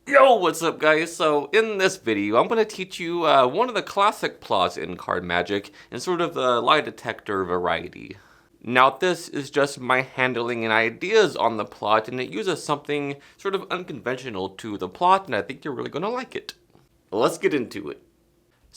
Yo, what's up guys? So in this video, I'm going to teach you one of the classic plots in card magic in sort of the lie detector variety. Now this is just my handling and ideas on the plot, and it uses something sort of unconventional to the plot, and I think you're really going to like it. Let's get into it.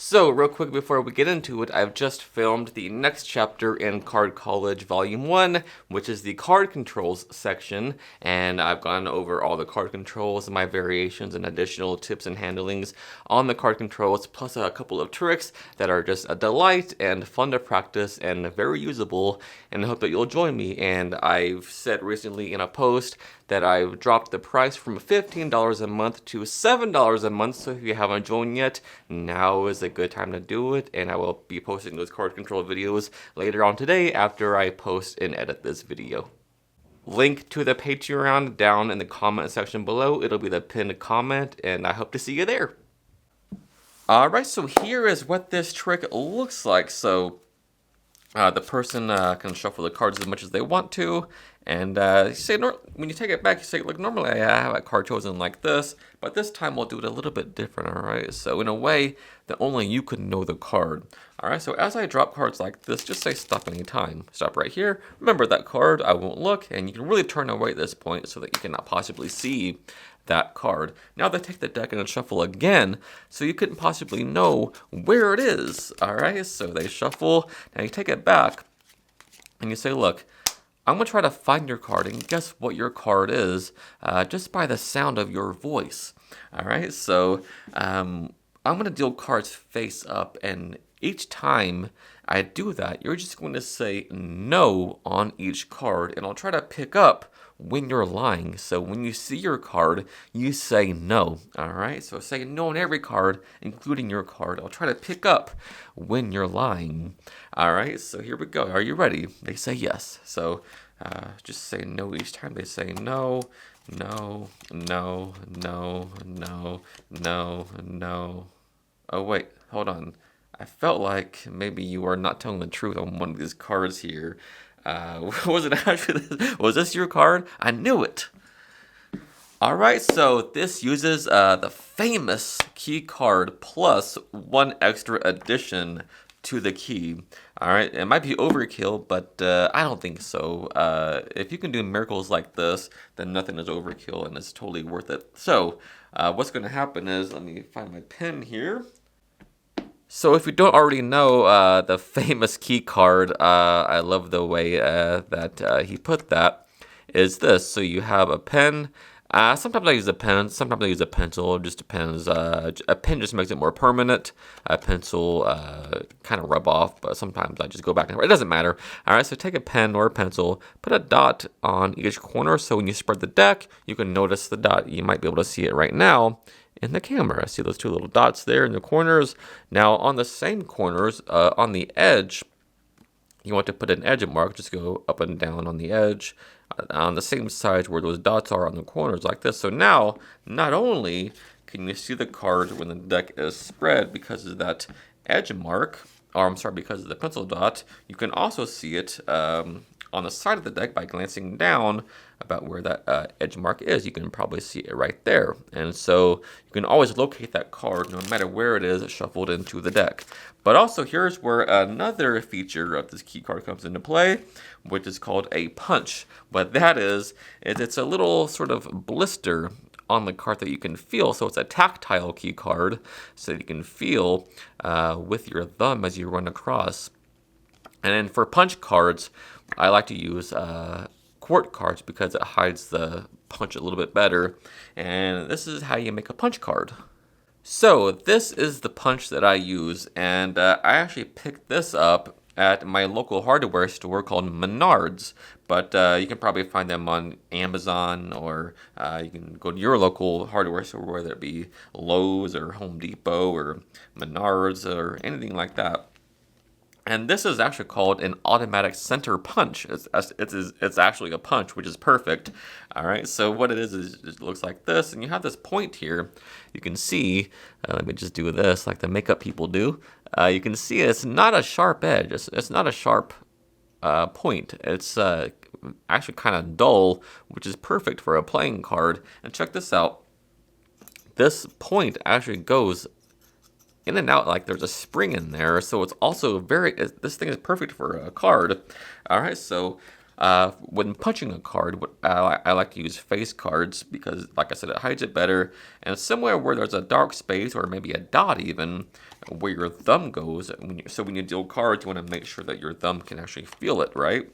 So, real quick before we get into it, I've just filmed the next chapter in Card College Volume 1, which is the card controls section, and I've gone over all the card controls and my variations and additional tips and handlings on the card controls, plus a couple of tricks that are just a delight and fun to practice and very usable, and I hope that you'll join me. And I've said recently in a post that I've dropped the price from $15 a month to $7 a month, so if you haven't joined yet, now is a good time to do it, and I will be posting those card control videos later on today after I post and edit this video. Link to the Patreon down in the comment section below. It'll be the pinned comment, and I hope to see you there. Alright, so here is what this trick looks like. So the person can shuffle the cards as much as they want to, and when you take it back, you say, look, normally I have a card chosen like this, but this time we'll do it a little bit different, alright? So in a way that only you could know the card. Alright, so as I drop cards like this, just say stop anytime. Stop right here. Remember that card, I won't look, and you can really turn away at this point so that you cannot possibly see that card. Now they take the deck and shuffle again, so you couldn't possibly know where it is. Alright, so they shuffle, now you take it back, and you say, look, I'm going to try to find your card and guess what your card is just by the sound of your voice. Alright, so I'm going to deal cards face up, and each time I do that, you're just going to say no on each card, and I'll try to pick up when you're lying. So when you see your card, you say no. Alright, so say no on every card, including your card. I'll try to pick up when you're lying. Alright, so here we go. Are you ready? They say yes. So just say no each time. They say no, no, no, no, no, no, no. Oh wait, hold on. I felt like maybe you are not telling the truth on one of these cards here. Was it actually was this your card? I knew it. Alright, so this uses the famous key card plus one extra addition to the key. Alright, it might be overkill, but I don't think so. If you can do miracles like this, then nothing is overkill and it's totally worth it. So, what's going to happen is, let me find my pen here. So if you don't already know the famous key card, I love the way that he put that, is this. So you have a pen. Sometimes I use a pen, sometimes I use a pencil, it just depends. A pen just makes it more permanent. A pencil kind of rub off, but sometimes I just go back and forth. It doesn't matter. All right, so take a pen or a pencil, put a dot on each corner, so when you spread the deck, you can notice the dot. You might be able to see it right now in the camera. See those two little dots there in the corners? Now on the same corners, on the edge, you want to put an edge mark, just go up and down on the edge, on the same sides where those dots are on the corners like this. So now, not only can you see the card when the deck is spread because of that edge mark, or I'm sorry, because of the pencil dot, you can also see it on the side of the deck by glancing down about where that edge mark is. You can probably see it right there. And so you can always locate that card no matter where it is shuffled into the deck. But also here's where another feature of this key card comes into play, which is called a punch. What that is it's a little sort of blister on the card that you can feel. So it's a tactile key card, so you can feel with your thumb as you run across. And then for punch cards, I like to use quart cards because it hides the punch a little bit better. And this is how you make a punch card. So this is the punch that I use, and I actually picked this up at my local hardware store called Menards, but you can probably find them on Amazon, or you can go to your local hardware store, whether it be Lowe's or Home Depot or Menards or anything like that. And this is actually called an automatic center punch. It's actually a punch, which is perfect. All right, so what it is it looks like this, and you have this point here. You can see, let me just do this like the makeup people do. You can see it's not a sharp edge. It's not a sharp point. It's actually kind of dull, which is perfect for a playing card. And check this out. this point actually goes in and out like there's a spring in there, so it's also this thing is perfect for a card. All right, so when punching a card, I like to use face cards because, like I said, it hides it better. And somewhere where there's a dark space or maybe a dot even where your thumb goes, so when you deal cards, you want to make sure that your thumb can actually feel it, right?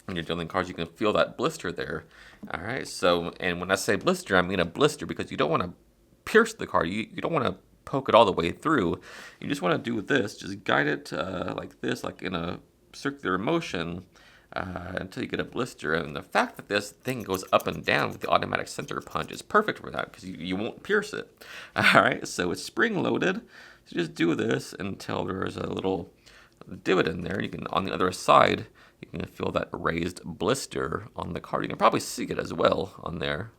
When you're dealing cards, you can feel that blister there. All right, so, and when I say blister, I mean a blister because you don't want to pierce the card. You don't want to poke it all the way through. You just want to do this, just guide it like this, like in a circular motion, until you get a blister. And the fact that this thing goes up and down with the automatic center punch is perfect for that because you won't pierce it. All right, so it's spring loaded. So just do this until there's a little divot in there. You can, on the other side, you can feel that raised blister on the card. You can probably see it as well on there.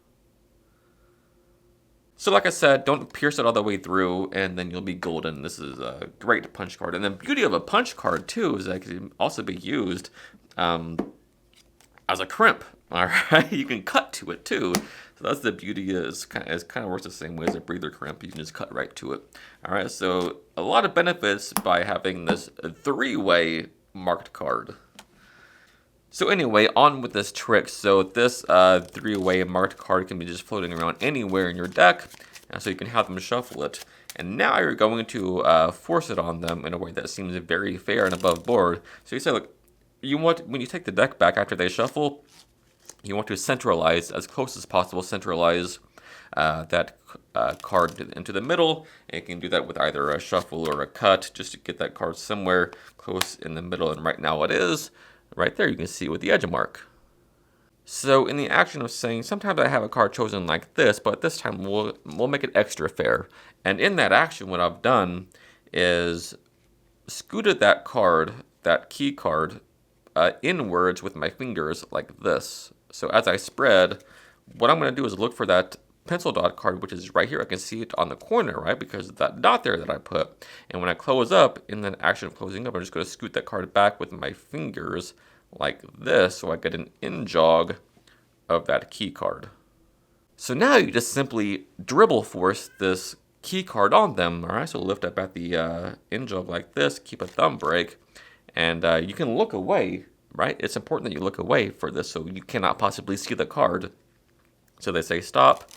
So like I said, don't pierce it all the way through, and then you'll be golden. This is a great punch card. And the beauty of a punch card, too, is that it can also be used as a crimp. All right, you can cut to it, too. So that's the beauty. It kind of works the same way as a breather crimp. You can just cut right to it. All right, so a lot of benefits by having this three-way marked card. So anyway, on with this trick. So this three-way marked card can be just floating around anywhere in your deck, so you can have them shuffle it. And now you're going to force it on them in a way that seems very fair and above board. So you say, look, when you take the deck back after they shuffle, you want to centralize, as close as possible, centralize that card into the middle. And you can do that with either a shuffle or a cut, just to get that card somewhere close in the middle. And right now it is. Right there, you can see with the edge mark. So in the action of saying, sometimes I have a card chosen like this, but this time we'll make it extra fair. And in that action, what I've done is scooted that card, that key card, inwards with my fingers like this. So as I spread, what I'm going to do is look for that pencil dot card, which is right here. I can see it on the corner, right, because of that dot there that I put. And when I close up, in the action of closing up, I'm just going to scoot that card back with my fingers like this, so I get an in jog of that key card. So now you just simply dribble force this key card on them. All right, so lift up at the in jog like this, keep a thumb break, and you can look away, right? It's important that you look away for this, so you cannot possibly see the card. So they say stop.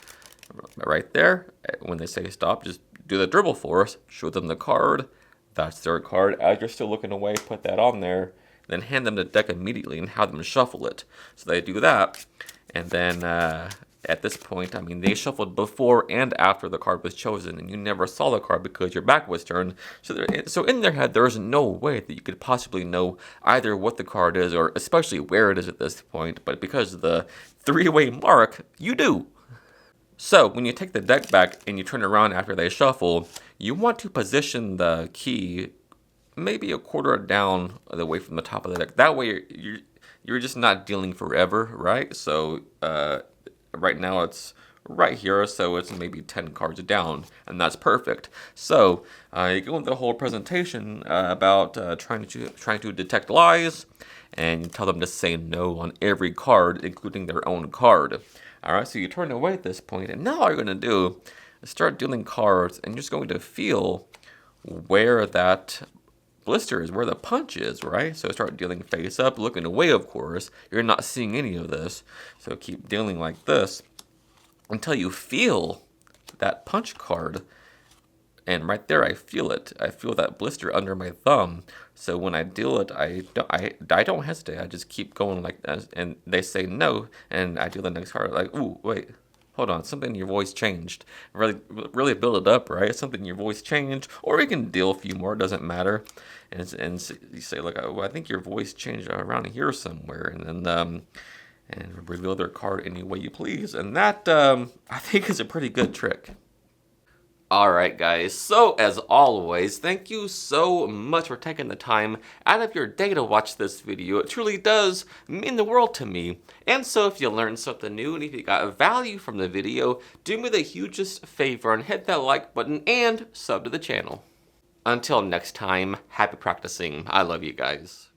Right there, when they say stop, just do the dribble force, show them the card. That's their card. As you're still looking away, put that on there, then hand them the deck immediately and have them shuffle it. So they do that, and then at this point, I mean, they shuffled before and after the card was chosen, and you never saw the card because your back was turned. So in their head, there is no way that you could possibly know either what the card is or especially where it is at this point. But because of the three-way mark, you do. So when you take the deck back and you turn around after they shuffle, you want to position the key maybe a quarter down away from the top of the deck. That way you're just not dealing forever, right? So right now it's right here, so it's maybe 10 cards down, and that's perfect. So you go into the whole presentation about trying to detect lies, and you tell them to say no on every card, including their own card. All right, so you turn away at this point, and now all you're going to do is start dealing cards, and you're just going to feel where that blister is, where the punch is, right? So start dealing face up, looking away, of course. You're not seeing any of this, so keep dealing like this until you feel that punch card. And right there, I feel it. I feel that blister under my thumb. So when I deal it, I don't hesitate. I just keep going like that. And they say no, and I deal the next card. Like, ooh, wait, hold on. Something in your voice changed. Really build it up, right? Something in your voice changed. Or you can deal a few more. It doesn't matter. And you say, like, oh, I think your voice changed around here somewhere. And then and reveal their card any way you please. And that, I think, is a pretty good trick. Alright guys, so as always, thank you so much for taking the time out of your day to watch this video. It truly does mean the world to me. And so if you learned something new and if you got value from the video, do me the hugest favor and hit that like button and sub to the channel. Until next time, happy practicing. I love you guys.